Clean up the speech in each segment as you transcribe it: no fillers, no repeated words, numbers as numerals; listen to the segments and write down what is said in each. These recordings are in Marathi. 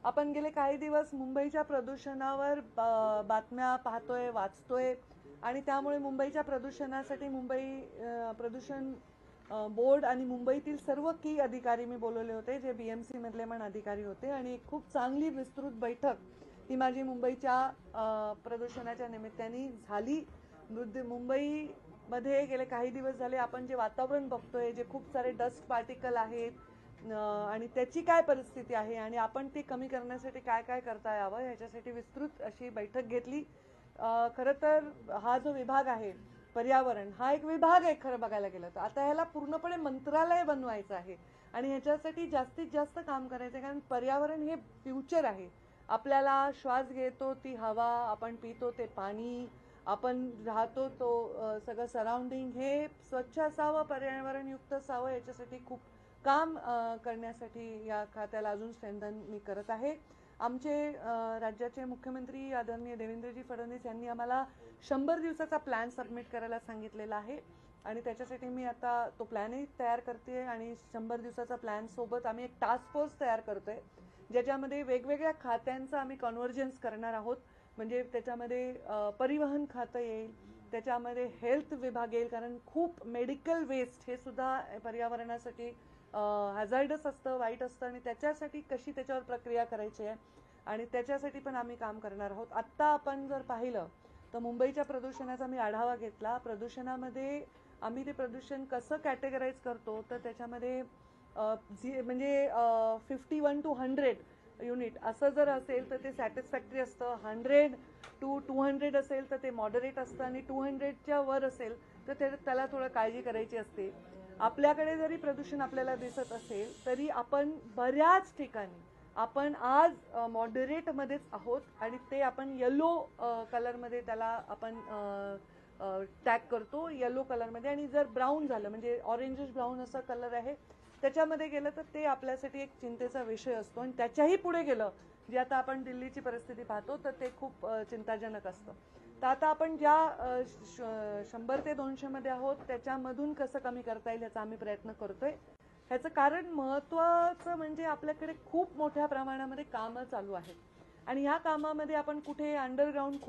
आपण गेले काही दिवस मुंबईच्या प्रदूषणावर बातम्या पाहतोय, वाचतोय आणि त्यामुळे मुंबईच्या प्रदूषणासाठी मुंबई प्रदूषण बोर्ड आणि मुंबईतील सर्व की अधिकारी मी बोलवले होते, जे BMC मधले पण अधिकारी होते आणि एक खूप चांगली विस्तृत बैठक ही माझी मुंबईच्या प्रदूषणाच्या निमित्ताने झाली. मुंबईमध्ये गेले काही दिवस झाले आपण जे वातावरण बघतोय, जे खूप सारे डस्ट पार्टिकल आहेत आणि त्याची काय परिस्थिती आहे आणि आपण ते कमी करण्यासाठी काय काय करता यावं ह्याच्यासाठी विस्तृत अशी बैठक घेतली. खरं तर हा जो विभाग आहे पर्यावरण, हा एक विभाग आहे खरं बघायला गेलं तर. आता ह्याला पूर्णपणे मंत्रालय बनवायचं आहे आणि ह्याच्यासाठी जास्तीत जास्त काम करायचं आहे, कारण पर्यावरण हे फ्युचर आहे. आपल्याला श्वास घेतो ती हवा, आपण पितो ते पाणी, आपण राहतो तो सगळं सराउंडिंग हे स्वच्छ असावं, पर्यावरणयुक्त असावं. याच्यासाठी खूप काम करण्यासाठी या खात्याला अजून स्ट्रेंथन मी करत आहे. आमचे राज्याचे मुख्यमंत्री आदरणीय देवेंद्रजी फडणवीस यांनी आम्हाला 100 दिवसाचा प्लॅन सबमिट करायला सांगितलेला आहे आणि त्याच्यासाठी मी आता तो प्लॅनही तयार करते आणि 100 दिवसाचा प्लॅन सोबत आम्ही एक टास्क फोर्स तयार करतोय, ज्याच्यामध्ये वेगवेगळ्या खात्यांचा आम्ही कन्व्हर्जन्स करणार आहोत. म्हणजे त्याच्यामध्ये परिवहन खातं येईल, त्याच्यामध्ये हेल्थ विभाग येईल, कारण खूप मेडिकल वेस्ट हे सुद्धा पर्यावरणासाठी हॅझार्डस असतं, वाईट असतं आणि त्याच्यासाठी कशी त्याच्यावर प्रक्रिया करायची आहे आणि त्याच्यासाठी पण आम्ही काम करणार आहोत. आत्ता आपण जर पाहिलं तर मुंबईच्या प्रदूषणाचा मी आढावा घेतला. प्रदूषणामध्ये आम्ही ते प्रदूषण कसं कॅटेगराईज करतो तर त्याच्यामध्ये म्हणजे 51 to 100 युनिट असं जर असेल तर ते सॅटिस्फॅक्टरी असतं, 100 to 200 असेल तर ते मॉडरेट असतं आणि 200च्या वर असेल तर त्याला थोडं काळजी करायची असते. आपल्याकडे जरी प्रदूषण आपल्याला दिसत असेल तरी आपण बऱ्याच ठिकाणी आपण आज मॉडरेटमध्येच आहोत आणि ते आपण येलो कलरमध्ये त्याला आपण टॅग करतो, येलो कलरमध्ये. आणि जर ब्राऊन झालं म्हणजे ऑरेंजिश ब्राऊन असा कलर आहे त्याच्यामध्ये गेलं तर ते आपल्यासाठी एक चिंतेचा विषय असतो आणि त्याच्याही पुढे गेलं जे आता आपण दिल्लीची परिस्थिती पाहतो तर ते खूप चिंताजनक असतं. तर आता आपण ज्या 100 ते 200 मध्ये आहोत त्याच्यामधून कसं कमी करता येईल याचा आम्ही प्रयत्न करतोय. ह्याचं कारण महत्त्वाचं म्हणजे आपल्याकडे खूप मोठ्या प्रमाणामध्ये कामं चालू आहेत आणि ह्या कामामध्ये आपण कुठे अंडरग्राऊंड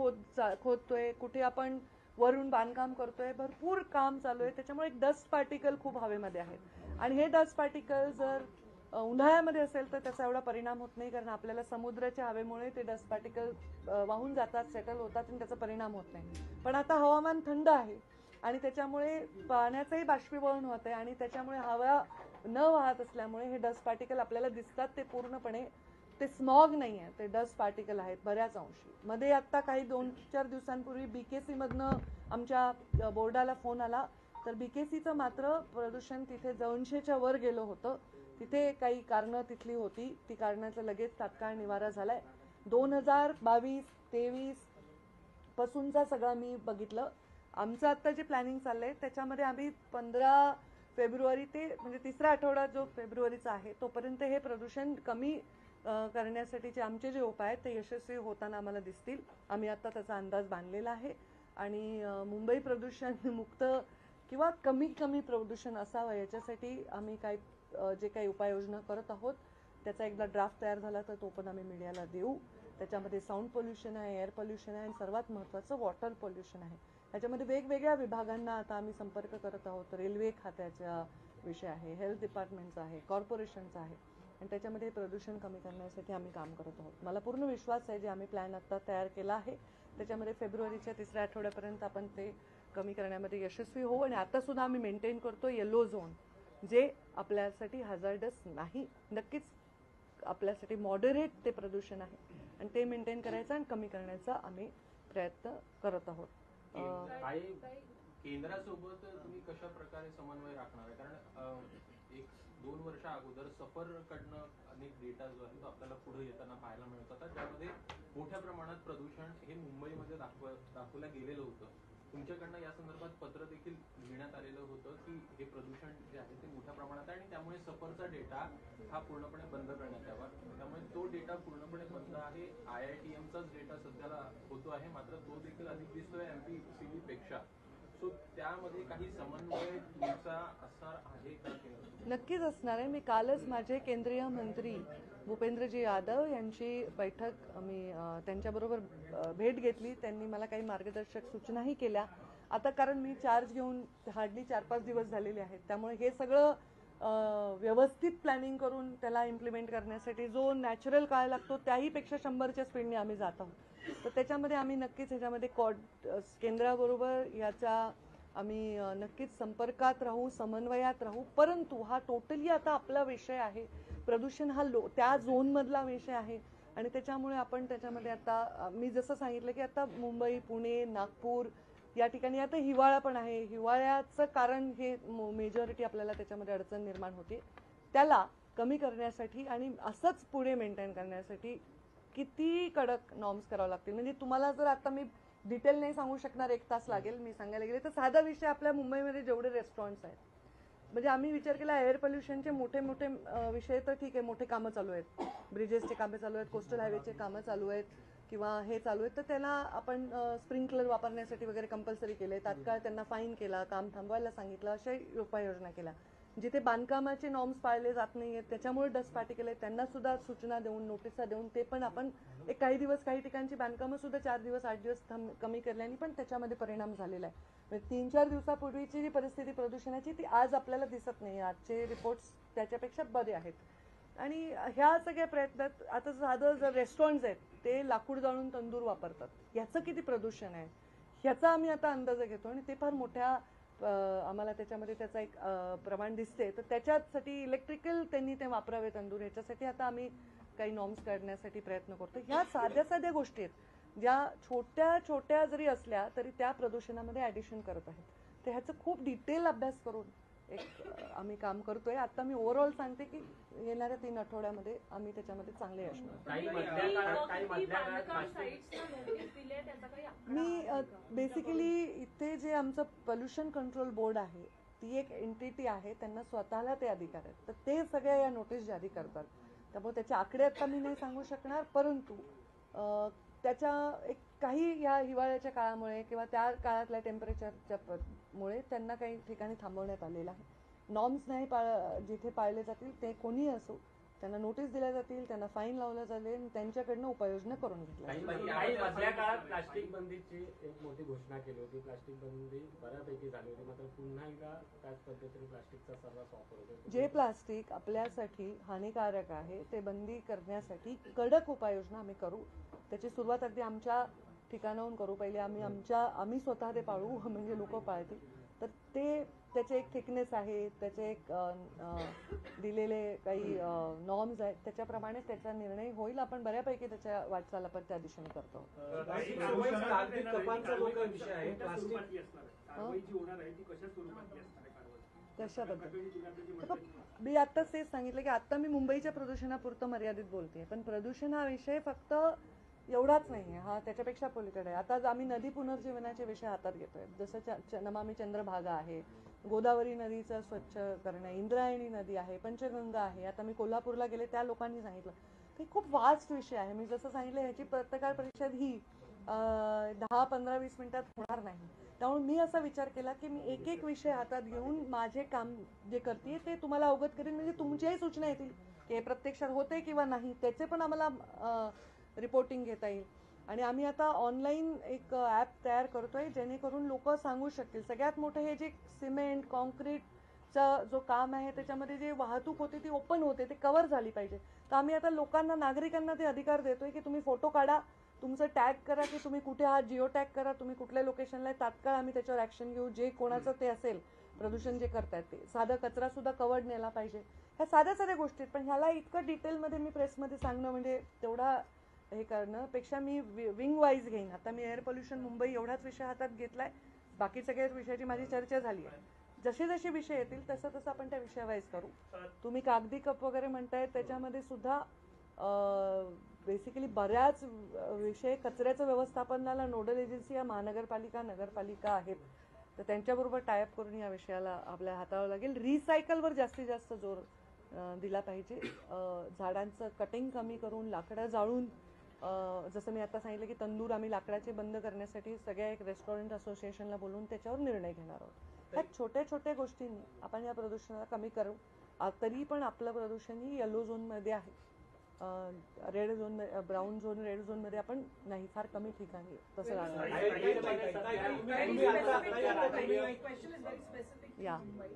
खोदतोय, कुठे आपण वरून बांधकाम करतोय, भरपूर काम चालू आहे. त्याच्यामुळे एक डस्ट पार्टिकल खूप हवेमध्ये आहेत आणि हे डस्ट पार्टिकल जर उन्हाळ्यामध्ये असेल तर त्याचा एवढा परिणाम होत नाही, कारण आपल्याला समुद्राच्या हवेमुळे ते डस्ट पार्टिकल वाहून जातात, सेटल होतात आणि त्याचा परिणाम होत नाही. पण आता हवामान थंड आहे आणि त्याच्यामुळे पाण्याचंही बाष्पीभवन होत आहे आणि त्याच्यामुळे हवा न वाहत असल्यामुळे हे डस्ट पार्टिकल आपल्याला दिसतात. ते पूर्णपणे ते स्मॉग नाही आहे, ते डस्ट पार्टिकल आहेत बऱ्याच अंशी. मध्ये आता काही 2-4 दिवसांपूर्वी BKC मधनं आमच्या बोर्डाला फोन आला तर BKCचं मात्र प्रदूषण तिथे 200च्या वर गेलं होतं. तिथे काही कारणं तिथली होती, ती कारणाचा लगेच तात्काळ निवारा झालाय. 2022-23 पासूनचा सगळा मी बघितलं. आमचं आता जे प्लॅनिंग चाललंय त्याच्यामध्ये आम्ही 15 फेब्रुवारी ते म्हणजे तिसरा आठवडा जो फेब्रुवारीचा आहे तोपर्यंत हे प्रदूषण कमी करण्यासाठीचे आमचे जे उपाय आहेत ते यशस्वी होताना आम्हाला दिसतील. आम्ही आता त्याचा अंदाज बांधलेला आहे आणि मुंबई प्रदूषण मुक्त किंवा कमी प्रदूषण असावं याच्यासाठी आम्ही जे काही उपाययोजना करत आहोत त्याचा एकदा ड्राफ्ट तयार झाला तर तो पण आम्ही मीडियाला देऊ. त्याच्यामध्ये साऊंड पोल्युशन आहे, एअर पोल्युशन आहे आणि सर्वात महत्त्वाचं वॉटर पोल्युशन आहे. त्याच्यामध्ये वेगवेगळ्या विभागांना आता आम्ही संपर्क करत आहोत. रेल्वे खात्याचा विषय आहे, हेल्थ डिपार्टमेंटचा आहे, कॉर्पोरेशनचा आहे आणि त्याच्यामध्ये प्रदूषण कमी करण्यासाठी आम्ही काम करत आहोत. मला पूर्ण विश्वास आहे जे आम्ही प्लॅन आता तयार केला आहे त्याच्यामध्ये फेब्रुवारीच्या तिसऱ्या आठवड्यापर्यंत आपण ते कमी करण्यामध्ये यशस्वी होऊ. आणि आता सुद्धा आम्ही मेंटेन करतो येलो झोन, जे आपल्यासाठी हॅझार्डस नाही, नक्कीच आपल्यासाठी मॉडरेट ते प्रदूषण आहे आणि ते मेंटेन करायचं आणि कमी करण्याचा आम्ही प्रयत्न करत आहोत. केंद्रासोबत तुम्ही कशा प्रकारे समन्वय राखणार आहे? कारण 1-2 वर्ष अगोदर सफरकडनं अनेक डेटा जो आहे तो आपल्याला पुढे येताना पाहायला मिळत होता, त्यामध्ये मोठ्या प्रमाणात प्रदूषण हे मुंबईमध्ये दाखवलं गेलेलं होतं. तुमच्याकडनं या संदर्भात पत्र देखील लिहिण्यात आलेलं होतं की हे प्रदूषण जे आहे ते मोठ्या प्रमाणात आहे आणि त्यामुळे सफरचा डेटा हा पूर्णपणे बंद करण्यात यावा. त्यामुळे तो डेटा पूर्णपणे बंद आहे. IITMचाच डेटा सध्याला होतो आहे, मात्र तो देखील अधिक दिसतोय MPCB पेक्षा. सो त्यामध्ये काही समन्वय तुमचा असणार आहे का की नाही? नक्कीच असणार आहे. मी कालच माझे केंद्रीय मंत्री भूपेंद्रजी यादव यांची बैठक मी त्यांच्याबरोबर भेट घेतली. त्यांनी मला काही मार्गदर्शक सूचनाही केल्या. आता कारण मी चार्ज घेऊन हार्डली 4-5 दिवस झालेले आहेत, त्यामुळे हे सगळं व्यवस्थित प्लॅनिंग करून त्याला इम्प्लिमेंट करण्यासाठी जो नॅचरल काळ लागतो त्याहीपेक्षा 100च्या स्पीडने आम्ही जात आहोत. तर त्याच्यामध्ये आम्ही नक्कीच ह्याच्यामध्ये केंद्राबरोबर याचा आम्ही नक्कीच संपर्कात राहू, समन्वयात राहू. परंतु हा टोटली आता आपला विषय आहे. प्रदूषण हा त्या झोनमधला विषय आहे आणि त्याच्यामुळे आपण त्याच्यामध्ये आता मी जसं सांगितलं की आता मुंबई, पुणे, नागपूर या ठिकाणी आता हिवाळा पण आहे. हिवाळ्याचं कारण हे मेजॉरिटी आपल्याला त्याच्यामध्ये अडचण निर्माण होते. त्याला कमी करण्यासाठी आणि असंच पुढे मेंटेन करण्यासाठी किती कडक नॉर्म्स करावे लागतील. म्हणजे तुम्हाला जर आता मी डिटेल नाही सांगू शकणार, 1 तास लागेल मी सांगायला गेले तर. साधा विषय आपल्या मुंबईमध्ये जेवढे रेस्टॉरंट्स आहेत, म्हणजे आम्ही विचार केला एअर पोल्युशनचे मोठे मोठे विषय तर ठीक आहे, मोठे कामं चालू आहेत, ब्रिजेसचे कामं चालू आहेत, कोस्टल हायवेचे कामं चालू आहेत किंवा हे चालू आहेत, तर त्याला आपण स्प्रिंकलर वापरण्यासाठी वगैरे कंपल्सरी केले. तात्काळ त्यांना फाईन केला, काम थांबवायला सांगितलं, अशा उपाययोजना केल्या. जिथे बांधकामाचे नॉर्म्स पाळले जात नाही आहेत, त्याच्यामुळे डस्ट पार्टिकल आहेत, त्यांना सुद्धा सूचना देऊन, नोटिसा देऊन ते पण आपण एक काही दिवस, काही ठिकाणची बांधकामं सुद्धा 4 दिवस 8 दिवस कमी केल्याने पण त्याच्यामध्ये परिणाम झालेला आहे. म्हणजे 3-4 दिवसापूर्वीची जी परिस्थिती प्रदूषणाची ती आज आपल्याला दिसत नाही. आजचे रिपोर्ट्स त्याच्यापेक्षा बरे आहेत. आणि ह्या सगळ्या प्रयत्नात आता साधं जर रेस्टॉरंट्स आहेत ते लाकूड जाळून तंदूर वापरतात, ह्याचं किती प्रदूषण आहे ह्याचा आम्ही आता अंदाज घेतो आणि ते फार मोठ्या आम्हाला त्याच्यामध्ये त्याचा एक प्रमाण दिसते. तर त्याच्यासाठी इलेक्ट्रिकल त्यांनी ते वापरावे तंदूर, ह्याच्यासाठी आता आम्ही काही नॉर्म्स काढण्यासाठी प्रयत्न करतो. ह्या साध्या साध्या गोष्टी आहेत ज्या छोट्या छोट्या जरी असल्या तरी त्या प्रदूषणामध्ये ॲडिशन करत आहेत. तर ह्याचं खूप डिटेल अभ्यास करून एक आम्ही काम करतोय. आता मी ओव्हरऑल सांगते की येणाऱ्या 3 आठवड्यामध्ये आम्ही त्याच्यामध्ये चांगले यश मी बेसिकली इथे जे आमचं पोल्युशन कंट्रोल बोर्ड आहे ती एक एंटिटी आहे, त्यांना स्वतःला ते अधिकार आहेत, तर ते सगळ्या या नोटीस जारी करतात. त्यामुळे त्याचे आकडे आता मी नाही सांगू शकणार, परंतु त्याच्या एक काही या हिवाळ्याच्या काळामुळे किंवा त्या काळातल्या टेम्परेचरच्या मुळे त्यांना काही ठिकाणी थांबवण्यात आलेलं आहे. नॉर्म्स नाही जिथे पाळले जातील ते कोणीही असो त्यांना नोटीस दिल्या जातील, त्यांना फाईन लावलं जाईल, त्यांच्याकडनं उपाययोजना करून घेतल्या. काही मधल्या काळात प्लास्टिक बंदीची एक मोठी घोषणा केली होती. प्लास्टिक बंदी बऱ्यापैकी झाली होती, मात्र पुन्हा एकदा त्याच पद्धतीने प्लास्टिकचा सर्रास वापर होतो. जे प्लास्टिक आपल्यासाठी हानिकारक आहे ते बंदी करण्यासाठी कडक उपाययोजना आम्ही करू. त्याची सुरुवात अगदी आमच्या ठिकाणाहून करू. पहिले आम्ही स्वतः ते पाळू, म्हणजे लोक पाळतील. तर ते त्याचे एक थिकनेस आहे, त्याचे एक दिलेले काही नॉर्म्स आहेत, त्याच्याप्रमाणे त्याचा निर्णय होईल. आपण बऱ्यापैकी त्याच्या वाटचाल आपण त्या दिशेने करतो. कशाबद्दल मी आत्ताच तेच सांगितलं की आता मी मुंबईच्या प्रदूषणापुरतं मर्यादित बोलते, पण प्रदूषण हा विषय फक्त एवढाच नाही आहे, हा त्याच्यापेक्षा पलीकडे आहे. आता आम्ही नदी पुनर्जीवनाचे विषय हातात घेतोय. जसं नमामि चंद्रभागा आहे, गोदावरी नदीचं स्वच्छ करणं, इंद्रायणी नदी आहे, पंचगंगा आहे. आता मी कोल्हापूरला गेले, त्या लोकांनी सांगितलं की खूप वास्ट विषय आहे. मी जसं सांगितलं ह्याची पत्रकार परिषद ही 10-15-20 मिनिटात होणार नाही. त्यामुळे मी असा विचार केला की मी एक एक विषय हातात घेऊन माझे काम जे करते ते तुम्हाला अवगत करेन, म्हणजे तुमच्याही सूचना येतील की हे प्रत्यक्षात होते किंवा नाही, त्याचे पण आम्हाला रिपोर्टिंग घेता येईल. आणि आम्ही आता ऑनलाईन एक ॲप तयार करतोय जेणेकरून लोक सांगू शकतील. सगळ्यात मोठं हे जे सिमेंट कॉन्क्रीटचा जो काम आहे त्याच्यामध्ये जे वाहतूक होते ती ओपन होते, ते कव्हर झाली पाहिजे. तर आम्ही आता लोकांना, नागरिकांना ते अधिकार देतोय की तुम्ही फोटो काढा, तुमचं टॅग करा की तुम्ही कुठे आहात, जिओ टॅग करा, तुम्ही कुठल्या लोकेशनला आहे, तात्काळ आम्ही त्याच्यावर ॲक्शन घेऊ. जे कोणाचं ते असेल प्रदूषण जे करतायत ते, साधा कचरा सुद्धा कवर्ड नेला पाहिजे. ह्या साध्या साध्या गोष्टी आहेत, पण ह्याला इतकं डिटेलमध्ये मी प्रेसमध्ये सांगणं म्हणजे तेवढा हे करण्यापेक्षा मी विंग वाईज घेईन. आता मी एअर पोल्युशन मुंबई एवढाच विषय हातात घेतलाय, बाकी सगळ्याच विषयाची माझी चर्चा झाली आहे. जसे जसे विषय येतील तसं तसं आपण त्या विषयावाईज करू. तुम्ही कागदी कप वगैरे म्हणताय, त्याच्यामध्ये सुद्धा बेसिकली बऱ्याच विषय कचऱ्याचं व्यवस्थापनाला नोडल एजन्सी या महानगरपालिका, नगरपालिका आहेत, तर त्यांच्याबरोबर टायअप करून या विषयाला आपल्या हाताळावं लागेल. रिसायकलवर जास्तीत जास्त जोर दिला पाहिजे. झाडांचं कटिंग कमी करून, लाकडं जाळून जसं मी आता सांगितलं की तंदूर आम्ही लाकडाचे बंद करण्यासाठी सगळ्या एक रेस्टॉरंट असोसिएशनला बोलून त्याच्यावर निर्णय घेणार आहोत. ह्या छोट्या छोट्या गोष्टींनी आपण या प्रदूषणाला कमी करू. तरी पण आपलं प्रदूषण ही येलो झोनमध्ये आहे. Red zone, brown zone, red झोनमध्ये आपण नाही, फार कमी ठिकाणी तसं राहणार. Question is very specific to Yeah. Mumbai.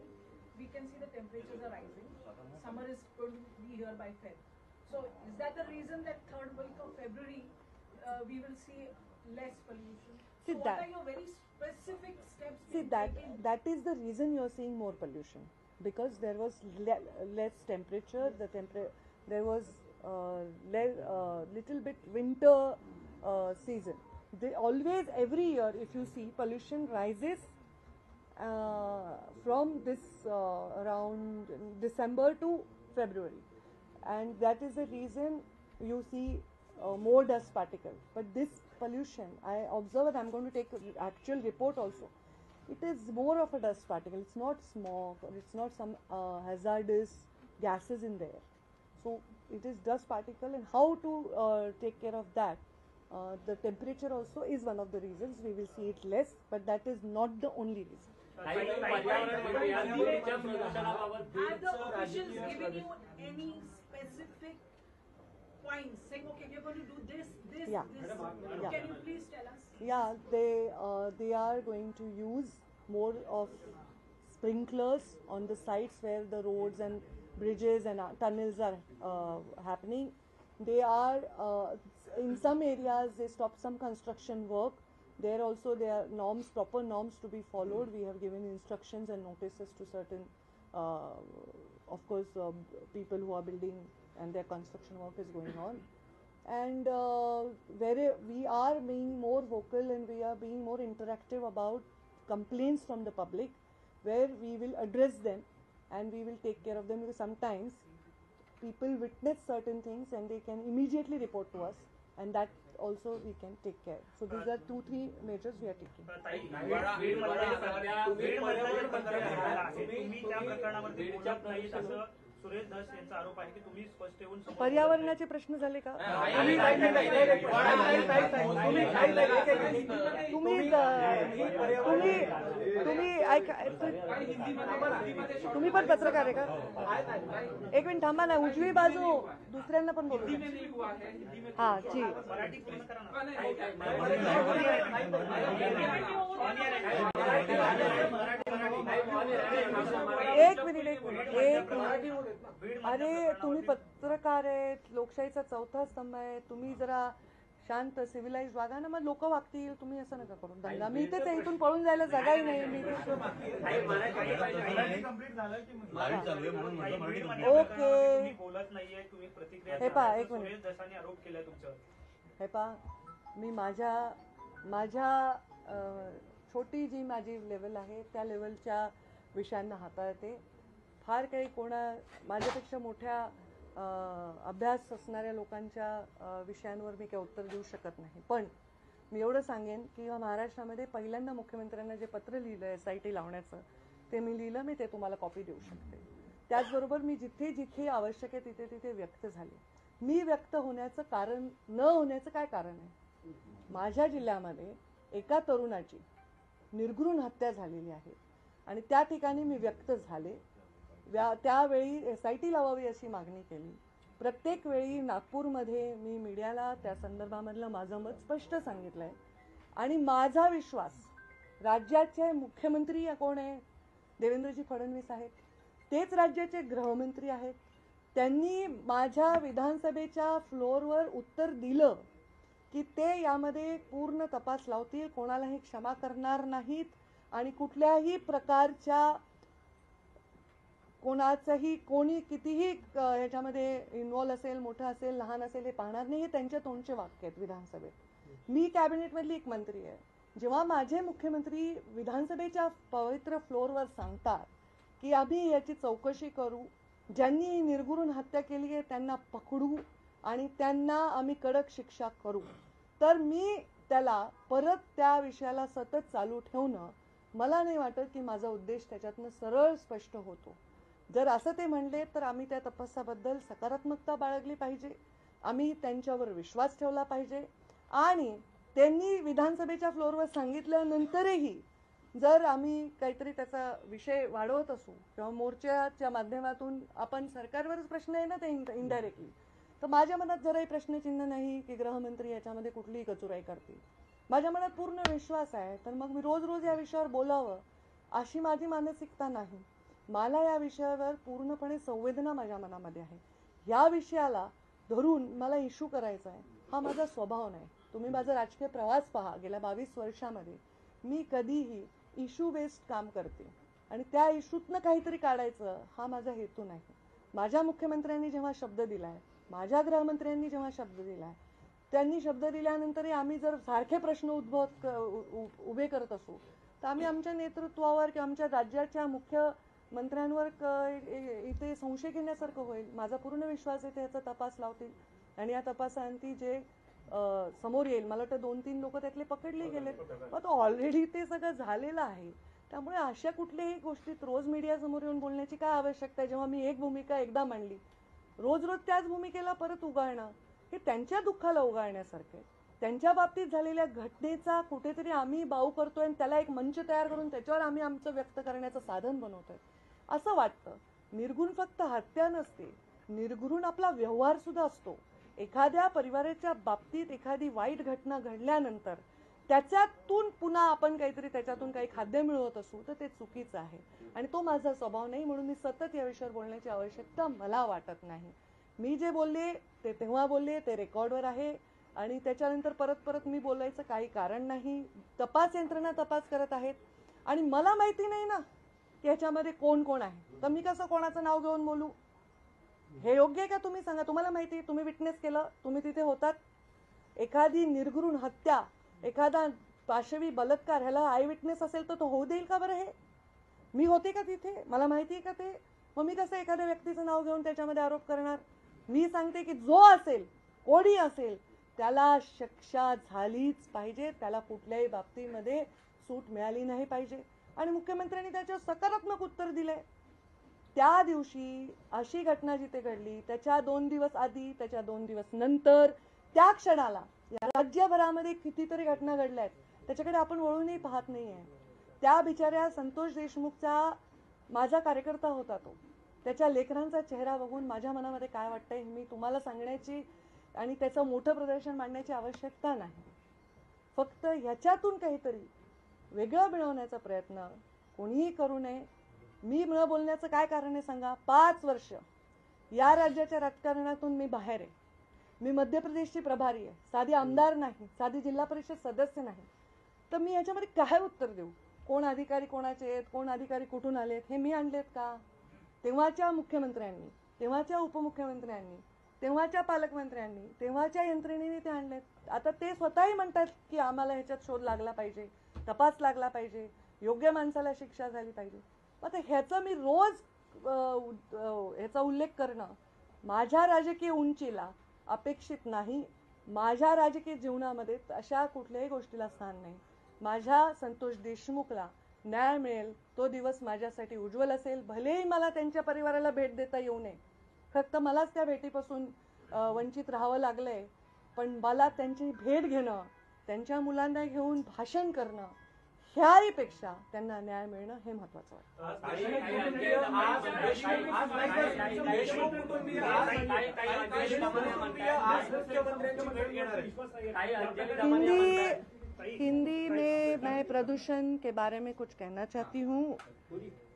We can see the temperatures are rising. Summer is going to be here by Feb. So is that the reason that third week of February we will see less pollution? See So what that- are your very specific steps See being that taken? that is the reason you are seeing more pollution, because there was less temperature. There was little bit winter season. They always, every year, if you see, pollution rises from this around December to February, and that is the reason you see more dust particle. But this pollution, I observe, and I'm going to take actual report also. It is more of a dust particle. It's not smog, or it's not some hazardous gases in there. So it is dust particle, and how to take care of that. The temperature also is one of the reasons. We will see it less, but that is not the only reason. पर्यावरण मंत्री आज धुळीच्या प्रदूषणाबाबत Have the officials given you any specific points saying, okay, we're going to do this, this, Yeah. this? Yeah. Can you please tell us? Yeah, they are going to use more of sprinklers on the sites where the roads and bridges and tunnels are happening. They are in some areas they stop some construction work. There also there are norms, proper norms to be followed. We have given instructions and notices to certain, of course, people who are building and their construction work is going on. And where we are being more vocal and we are being more interactive about complaints from the public, where we will address them and we will take care of them, because sometimes people witness certain things and they can immediately report to us, and that also we can take care. So these are 2-3 measures we are taking. तुम्ही त्या प्रकरणावरती बोलत नाहीत असं सुरेश धस यांचा आरोप आहे की तुम्ही स्पष्ट येऊन समोर पर्यावरणाचे प्रश्न झाले का? तुम्ही तुम्ही पण पत्रकार आहे का? एक मिनिट थांबा ना, उजवी बाजू दुसऱ्यांना पण बोलू द्या. हा जी, एक मिनिट. अरे तुम्ही पत्रकार आहेत, लोकशाहीचा चौथा स्तंभ आहे. तुम्ही जरा शांत सिव्हिलाइज वागा ना, मग लोक वागतील. तुम्ही असं नका करून दंगा. मी इथेच आहे, इथून पळून जायला जागाही नाही. मी ओके, बोलत नाहीये, तुम्ही प्रतिक्रिया हे पहा, एक मिनिट. सुरेश धसांनी आरोप केला तुमच्यावर. हे पहा, मी माझ्या छोटी जी माझी लेवल आहे त्या लेवलच्या विषयांना हाताळते. फार काही माझ्यापेक्षा मोठ्या अभ्यास असणाऱ्या लोकांच्या विषयांवर मी काही उत्तर देऊ शकत नाही. पण मी एवढं सांगेन की महाराष्ट्रामध्ये पहिल्यांदा मुख्यमंत्र्यांना जे पत्र लिहिलं SIT लावण्याचं, ते मी लिहिलं. मी ते तुम्हाला कॉपी देऊ शकते. त्याचबरोबर मी जिथे जिथे आवश्यक आहे तिथे तिथे व्यक्त झाले. मी व्यक्त होण्याचं कारण, न होण्याचं काय कारण आहे? माझ्या जिल्ह्यामध्ये एका तरुणाची निर्घृण हत्या झालेली आहे आणि त्या ठिकाणी मी व्यक्त झाले. त्यावेळी SIT लावावी अशी मागणी केली. प्रत्येक वेळी नागपूरमध्ये मी मीडियाला त्या संदर्भामधलं माझं मत स्पष्ट सांगितलं आहे. आणि माझा विश्वास, राज्याचे मुख्यमंत्री कोण आहे? देवेंद्रजी फडणवीस आहेत. तेच राज्याचे गृहमंत्री आहेत. त्यांनी माझ्या विधानसभेच्या फ्लोअरवर उत्तर दिलं की ते यामध्ये पूर्ण तपास लावतील, कोणालाही क्षमा करणार नाहीत आणि कुठल्याही प्रकारच्या कोणाचंही, कोणी कितीही ह्याच्यामध्ये इन्व्हॉल्व असेल, मोठं असेल, लहान असेल, हे पाहणार नाही. हे त्यांच्या तोंडचे वाक्य आहेत विधानसभेत. मी कॅबिनेटमधली एक मंत्री आहे. जेव्हा माझे मुख्यमंत्री विधानसभेच्या पवित्र फ्लोअरवर सांगतात की आम्ही याची चौकशी करू, ज्यांनी ही निर्घृण हत्या केली आहे त्यांना पकडू आणि त्यांना आम्ही कडक शिक्षा करू, तर मी त्याला परत त्या विषयाला सतत चालू ठेवणं, मला नाही वाटत की माझा उद्देश त्याच्यातनं सरळ स्पष्ट होतो. जर असं ते म्हणले तर आम्ही त्या तपासाबद्दल सकारात्मकता बाळगली पाहिजे. आम्ही त्यांच्यावर विश्वास ठेवला पाहिजे आणि त्यांनी विधानसभेच्या फ्लोअरवर सांगितल्यानंतरही जर आम्ही काहीतरी त्याचा विषय वाढवत असू किंवा मोर्चाच्या माध्यमातून आपण सरकारवरच प्रश्न आहे ना ते इनडायरेक्टली, तर माझ्या मनात जराही प्रश्नचिन्ह नाही की गृहमंत्री याच्यामध्ये कुठलीही कचुराई करतील. माझ्या मनात पूर्ण विश्वास आहे. तर मग मी रोज रोज या विषयावर बोलावं अशी माझी मानसिकता नाही. मला या विषयावर पूर्णपणे संवेदना माझ्या मनामध्ये आहे. या विषयाला धरून मला इश्यू करायचा आहे हा माझा स्वभाव नाही. तुम्ही माझा राजकीय प्रवास पहा. गेल्या 22 वर्षामध्ये मी कधीही इश्यू बेस्ड काम करते आणि त्या इश्यूतनं काहीतरी काढायचं हा माझा हेतू नाही. माझ्या मुख्यमंत्र्यांनी जेव्हा शब्द दिलाय, माझ्या गृहमंत्र्यांनी जेव्हा शब्द दिलाय, त्यांनी शब्द दिल्यानंतरही आम्ही जर सारखे प्रश्न उभे करत असू तर आम्ही आमच्या नेतृत्वावर किंवा आमच्या राज्याच्या मुख्यमंत्र्यांवर इथे संशय घेण्यासारखं होईल. माझा पूर्ण विश्वास आहे ते याचा तपास लावतील आणि या तपासांती जे समोर येईल, मला वाटतं 2-3 लोक त्यातले पकडले गेले, पण ऑलरेडी ते सगळं झालेलं आहे. त्यामुळे अशा कुठल्याही गोष्टीत रोज मीडिया समोर येऊन बोलण्याची काय आवश्यकता आहे. जेव्हा मी एक भूमिका एकदा मांडली, रोज रोज त्याच भूमिकेला परत उगाळणं हे त्यांच्या दुःखाला उगाळण्यासारखं आहे. त्यांच्या बाबतीत झालेल्या घटनेचा कुठेतरी आम्ही बाऊ करतोय आणि त्याला एक मंच तयार करून त्याच्यावर आम्ही आमचं व्यक्त करण्याचं साधन बनवतोय असं वाटतं. निर्गुण फक्त हत्या नसते, निर्गुण आपला व्यवहार सुद्धा असतो. एखाद्या परिवाराच्या बाबतीत एखादी वाईट घटना घडल्यानंतर त्याच्यातून पुन्हा आपण काहीतरी त्याच्यातून काही खाद्य मिळवत असू तर ते चुकीचं आहे आणि तो माझा स्वभाव नाही. म्हणून मी सतत या विषयावर बोलण्याची आवश्यकता मला वाटत नाही. मी जे बोलले ते तेव्हा बोलले, ते रेकॉर्डवर आहे आणि त्याच्यानंतर परत परत मी बोलायचं काही कारण नाही. तपास यंत्रणा तपास करत आहेत आणि मला माहिती नाही ना की ह्याच्यामध्ये कोण कोण आहे, तर मी कसं कोणाचं नाव घेऊन बोलू. हे योग्य आहे का तुम्ही सांगा. तुम्हाला माहिती आहे, तुम्ही विटनेस केलं, तुम्ही तिथे होतात. एखादी निर्घृण हत्या, एखादा पाशवी बलात्कार ह्याला आय विटनेस असेल तर तो होऊ देईल का बरं. हे मी होते का तिथे, मला माहिती आहे का ते. मग मी कसं एखाद्या व्यक्तीचं नाव घेऊन त्याच्यामध्ये आरोप करणार. मी सांगते की जो असेल, कोणी असेल, त्याला शिक्षा झालीच पाहिजे. त्याला कुठल्याही बाबतीमध्ये सूट मिळाली नाही पाहिजे आणि मुख्यमंत्र्यांनी त्याच्यावर सकारात्मक उत्तर दिलंय. त्या दिवशी अशी घटना जिथे घडली त्याच्या 2 दिवस आधी, त्याच्या 2 दिवस नंतर, त्या क्षणाला या राज्यभरामध्ये कितीतरी घटना घडल्या आहेत, त्याच्याकडे आपण वळूनही पाहत नाहीये. त्या बिचाऱ्या संतोष देशमुखचा माझा कार्यकर्ता होता तो. त्याच्या लेकरांचा चेहरा बघून माझ्या मनामध्ये काय वाटतंय हे मी तुम्हाला सांगण्याची आणि त्याचं मोठं प्रदर्शन मांडण्याची आवश्यकता नाही. फक्त ह्याच्यातून काहीतरी वेगळं मिळवण्याचा प्रयत्न कोणीही करू नये. मी न बोलण्याचं काय कारण आहे सांगा. 5 वर्ष या राज्याच्या राजकारणातून मी बाहेर आहे. मी मध्य प्रदेशची प्रभारी आहे, साधी आमदार नाही, साधी जिल्हा परिषद सदस्य नाही. तर मी याच्यामध्ये काय उत्तर देऊ. कोण अधिकारी कोणाचे आहेत, कोण अधिकारी कुठून आलेत, हे मी आणलेत का. तेव्हाच्या मुख्यमंत्र्यांनी, तेव्हाच्या उपमुख्यमंत्र्यांनी, तेव्हाच्या पालकमंत्र्यांनी, तेव्हाच्या यंत्रणेने ते आणलेत. आता ते स्वतःही म्हणतात की आम्हाला ह्याच्यात शोध लागला पाहिजे, तपास लागला पाहिजे, योग्य माणसाला शिक्षा झाली पाहिजे. आता ह्याचा मी रोज ह्याचा उल्लेख करणं माझ्या राजकीय उंचीला अपेक्षित नाही. माझ्या राजकीय जीवनामध्ये अशा कुठल्याही गोष्टीला स्थान नाही. माझ्या संतोष देशमुखला न्याय मिळेल तो दिवस माझ्यासाठी उज्ज्वल असेल. भलेही मला त्यांच्या परिवाराला भेट देता येऊ नये, फक्त मलाच त्या भेटीपासून वंचित राहावं लागलंय, पण मला त्यांची भेट घेणं, त्यांच्या मुलांना घेऊन भाषण करणं, ह्याहीपेक्षा त्यांना न्याय मिळणं हे महत्वाचं वाटतं. हिंदी में मैं प्रदूषण के बारे में कुछ कहना चाहती हूँ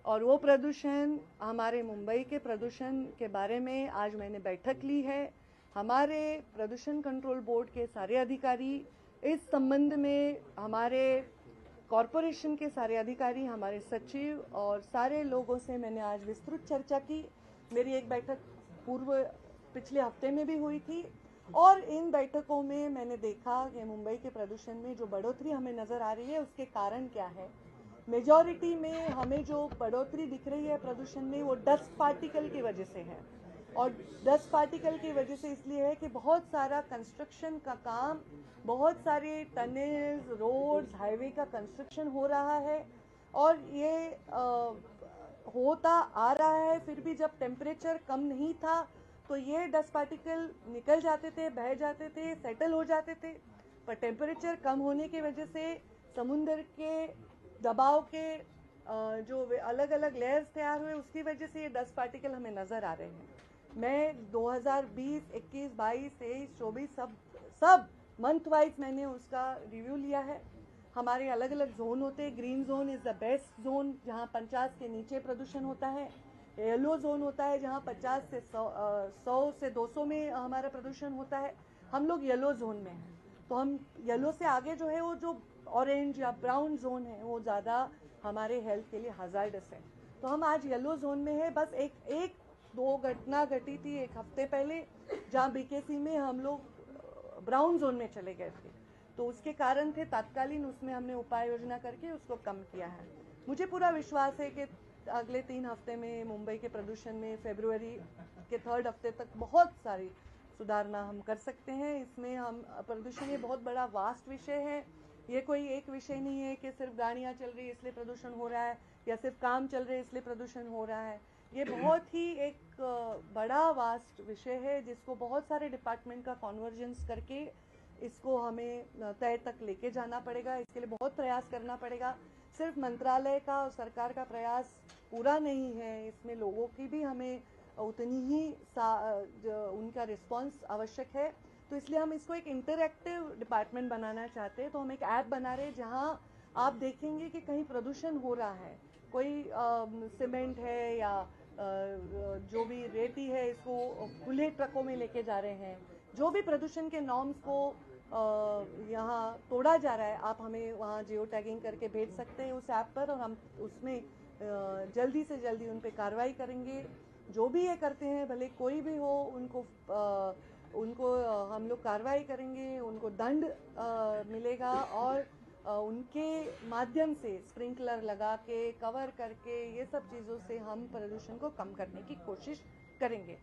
और वो प्रदूषण हमारे मुंबई के प्रदूषण के बारे में आज मैंने बैठक ली है. हमारे प्रदूषण कंट्रोल बोर्ड के सारे अधिकारी, इस संबंध में हमारे कॉरपोरेशन के सारे अधिकारी, हमारे सचिव और सारे लोगों से मैंने आज विस्तृत चर्चा की. मेरी एक बैठक पिछले हफ्ते में भी हुई थी और इन बैठकों में मैंने देखा कि मुंबई के प्रदूषण में जो बढ़ोतरी हमें नज़र आ रही है उसके कारण क्या है. मेजॉरिटी में हमें जो बढ़ोतरी दिख रही है प्रदूषण में वो डस्ट पार्टिकल की वजह से है और डस्ट पार्टिकल की वजह से इसलिए है कि बहुत सारा कंस्ट्रक्शन का काम, बहुत सारे टनल्स, रोड्स, हाईवे का कंस्ट्रक्शन हो रहा है और ये होता आ रहा है. फिर भी जब टेम्परेचर कम नहीं था तो ये डस्ट पार्टिकल निकल जाते थे, बह जाते थे, सेटल हो जाते थे। पर टेम्परेचर कम होने की वजह से समुद्र के दबाव के जो अलग अलग लेयर्स तैयार हुए, उसकी वजह से ये डस्ट पार्टिकल हमें नज़र आ रहे हैं। मैं 2020, 21, 22, 23, 24 सब मंथ वाइज मैंने उसका रिव्यू लिया है। हमारे अलग अलग जोन होते हैं। Green Joan is the west zone, जहाँ 50 के नीचे प्रदूषण होता है। येलो जोन होता है जहाँ 50 से 100 से 200 में हमारा प्रदूषण होता है। हम लोग येलो जोन में हैं, तो हम येलो से आगे जो है वो जो ऑरेंज या ब्राउन जोन है वो ज़्यादा हमारे हेल्थ के लिए हजार्डस है। तो हम आज येलो जोन में है। बस एक दो घटना घटी थी एक हफ्ते पहले, जहाँ बीकेसी में हम लोग ब्राउन जोन में चले गए थे, तो उसके कारण थे तात्कालीन, उसमें हमने उपाय योजना करके उसको कम किया है। मुझे पूरा विश्वास है कि अगले 3 हफ्ते में मुंबई के प्रदूषण में फरवरी के 3rd हफ्ते तक बहुत सारी सुधारना हम कर सकते हैं। इसमें हम प्रदूषण ये बहुत बड़ा वास्ट विषय है। ये कोई एक विषय नहीं है कि सिर्फ गाड़ियाँ चल रही है इसलिए प्रदूषण हो रहा है, या सिर्फ काम चल रहे इसलिए प्रदूषण हो रहा है। ये बहुत ही एक बड़ा वास्ट विषय है, जिसको बहुत सारे डिपार्टमेंट का कॉन्वर्जेंस करके इसको हमें तय तक लेके जाना पड़ेगा। इसके लिए बहुत प्रयास करना पड़ेगा। सिर्फ मंत्रालय का और सरकार का प्रयास पूरा नहीं है, इसमें लोगों की भी हमें उतनी ही उनका रिस्पांस आवश्यक है। तो इसलिए हम इसको एक इंटरैक्टिव डिपार्टमेंट बनाना चाहते हैं। तो हम एक ऐप बना रहे हैं जहां आप देखेंगे कि कहीं प्रदूषण हो रहा है, कोई सीमेंट है या जो भी रेती है इसको खुले ट्रकों में लेके जा रहे हैं, जो भी प्रदूषण के नॉर्म्स को यहाँ तोड़ा जा रहा है, आप हमें वहाँ जियो टैगिंग करके भेज सकते हैं उस ऐप पर, और हम उसमें जल्दी से जल्दी उन पर कार्रवाई करेंगे। जो भी ये करते हैं, भले कोई भी हो, उनको हम लोग कार्रवाई करेंगे, उनको दंड मिलेगा, और उनके माध्यम से स्प्रिंकलर लगा के कवर करके ये सब चीज़ों से हम प्रदूषण को कम करने की कोशिश करेंगे।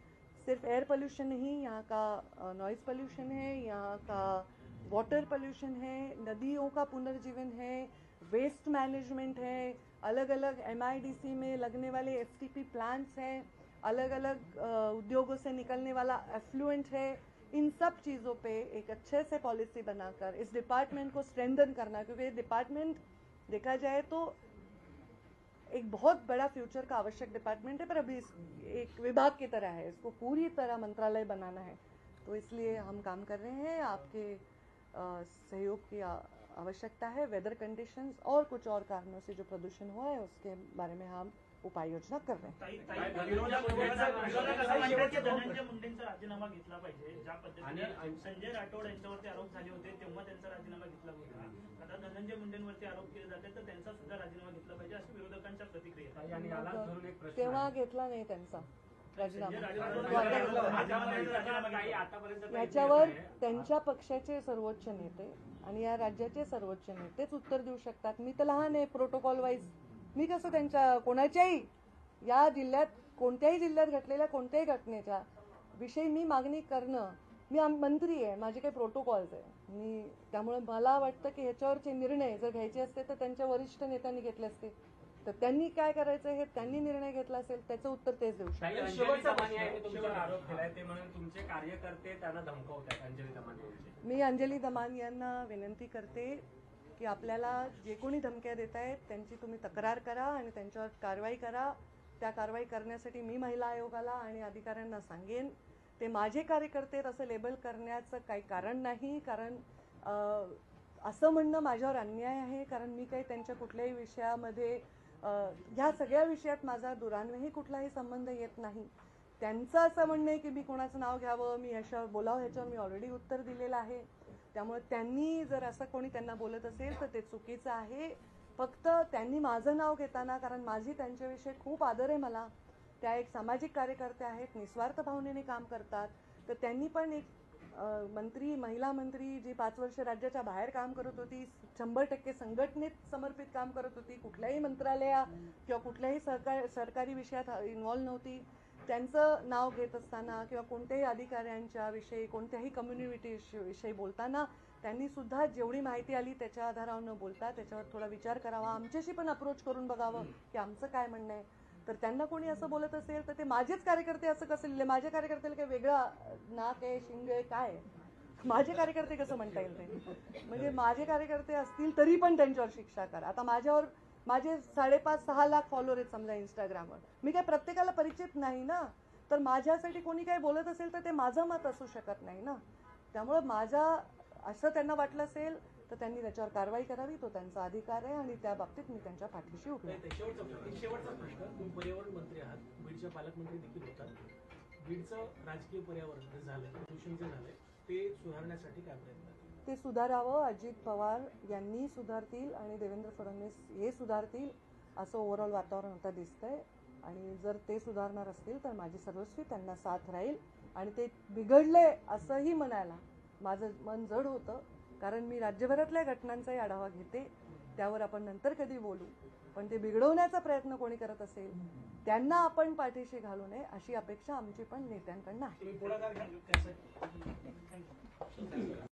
सिर्फ एयर पोल्यूशन नहीं, यहाँ का नॉइज़ पोल्यूशन है, यहाँ का वाटर पोल्यूशन है, नदियों का पुनर्जीवन है, वेस्ट मैनेजमेंट है, अलग अलग MIDC में लगने वाले FTP प्लांट्स हैं, अलग अलग उद्योगों से निकलने वाला एफ्लुएंट है। इन सब चीज़ों पे एक अच्छे से पॉलिसी बनाकर इस डिपार्टमेंट को स्ट्रेंथन करना, क्योंकि ये डिपार्टमेंट देखा जाए तो एक बहुत बड़ा फ्यूचर का आवश्यक डिपार्टमेंट है, पर अभी एक विभाग की तरह है, इसको पूरी तरह मंत्रालय बनाना है। तो इसलिए हम काम कर रहे हैं। आपके सहयोग की आवश्यकता है। वेदर कंडीशंस और कुछ और कारणों से जो प्रदूषण हुआ है उसके बारे में हम उपाय योजना कर रहे हैं। धनंजय मुंडेंचा राजीनामा घेतला पाहिजे, ज्या पद्धतीने संजय राठोड यांच्यावरती आरोप झाले होते तेव्हा त्यांचा राजीनामा घेतला होता। आता धनंजय मुंडेंवरती आरोप केले जाते तर त्यांचा सुद्धा राजीनामा घेतला पाहिजे अशी विरोधकांच्या प्रतिक्रिया आहेत। आणि याला धरून एक प्रश्न तेव्हा घेतला नाही त्यांचा राजीनामा। याच्यावर त्यांच्या पक्षाचे सर्वोच्च नेते आणि या राज्याचे सर्वोच्च नेतेच उत्तर देऊ शकतात। मी तर लहान आहे प्रोटोकॉल वाईज, मी कसं त्यांच्या कोणाच्याही या जिल्ह्यात कोणत्याही जिल्ह्यात घडलेल्या कोणत्याही घटनेच्या विषयी मी मागणी करणं, मी मंत्री आहे, माझे काही प्रोटोकॉल्स आहे मी, त्यामुळे मला वाटतं की ह्याच्यावरचे निर्णय जर घ्यायचे असते तर त्यांच्या वरिष्ठ नेत्यांनी घेतले असते, तर त्यांनी काय करायचं हे त्यांनी निर्णय घेतला असेल त्याचं उत्तर तेच देऊ शकतात। अंजली दमानी यांनी तुमच्यावर आरोप केलाय, ते म्हणून तुमचे कार्यकर्ते त्यांना धमकावतात अंजली दमानी यांचे। मी अंजली दमानी यांना विनंती करते की आपल्याला जे कोणी धमक्या देत आहेत त्यांची तुम्ही तक्रार करा आणि त्यांच्यावर कारवाई करा। त्या कारवाई करण्यासाठी मी महिला आयोगाला आणि अधिकाऱ्यांना सांगेन। ते माझे कार्यकर्ते असं लेबल करण्याचं काही कारण नाही, कारण असं म्हणणं माझ्यावर अन्याय आहे, कारण मी काही त्यांच्या कुठल्याही विषयामध्ये ह्या सगळ्या विषयात माझा दुरान्वयही कुठलाही संबंध येत नाही। त्यांचं असं म्हणणं आहे की मी कोणाचं नाव घ्यावं, मी ह्याच्यावर बोलावं, ह्याच्यावर मी ऑलरेडी उत्तर दिलेलं आहे। त्यामुळे त्यांनी जर असं कोणी त्यांना बोलत असेल तर ते चुकीचं आहे। फक्त त्यांनी माझं नाव घेताना, कारण माझी त्यांच्याविषयी खूप आदर आहे मला, त्या एक सामाजिक कार्यकर्ते आहेत, निस्वार्थ भावनेने काम करतात, तर त्यांनी पण एक मंत्री, महिला मंत्री जी 5 वर्ष राज्याच्या बाहेर काम करत होती, 100% संघटनेत समर्पित काम करत होती, कुठल्याही मंत्रालया किंवा कुठल्याही सरकारी विषयात इन्व्हॉल्व नव्हती, त्यांचं नाव घेत असताना किंवा कोणत्याही अधिकाऱ्यांच्या विषयी कोणत्याही कम्युनिटी विषयी बोलताना त्यांनी सुद्धा जेवढी माहिती आली त्याच्या आधारावर न बोलता त्याच्यावर थोडा विचार करावा, आमच्याशी पण अप्रोच करून बघावं की आमचं काय म्हणणं आहे। तर त्यांना कोणी असं बोलत असेल तर ते माझेच कार्यकर्ते असं कसं लिहिले, माझ्या कार्यकर्त्याला काही वेगळा नाक आहे, शिंग आहे, काय आहे? माझे कार्यकर्ते कसं म्हणता येईल ते? म्हणजे माझे कार्यकर्ते असतील तरी पण त्यांच्यावर शिक्षा करा. आता माझे 5.5-6 लाख फॉलोअर आहेत समजा इंस्टाग्रामवर, मी काय प्रत्येकाला परिचित नाही ना, तर माझ्यासाठी कोणी काही बोलत असेल तर ते माझं मत असू शकत नाही ना. त्यामुळं असं त्यांना वाटलं असेल तर त्यांनी त्याच्यावर कारवाई करावी, तो त्यांचा अधिकार आहे आणि त्या बाबतीत मी त्यांच्या पाठीशी उभी आहे. शेवटचा प्रश्न, तुम्ही पर्यावरण मंत्री आहात, बीडच्या पालकमंत्री देखील होतात. बीडचं राजकीय पर्यावरण जे झालंय, प्रदूषण जे झालंय, ते सुधारण्यासाठी काय प्रयत्न आहेत? ते सुधारावं, अजित पवार यांनी सुधारतील आणि देवेंद्र फडणवीस हे सुधारतील असं ओव्हरऑल वातावरण आता दिसतंय. आणि जर ते सुधारणार असतील तर माझी सर्वस्वी त्यांना साथ राहील. आणि ते बिघडले असंही म्हणायला माझं मन जड होतं, कारण मी राज्यभरातल्या घटनांचाही आढावा घेते, त्यावर आपण नंतर कधी बोलू. पण ते बिघडवण्याचा प्रयत्न कोणी करत असेल त्यांना आपण पाठीशी घालू नये अशी अपेक्षा आमची पण नेत्यांकडनं आहे. तुम्ही पुढाकार घ्या त्यासाठी.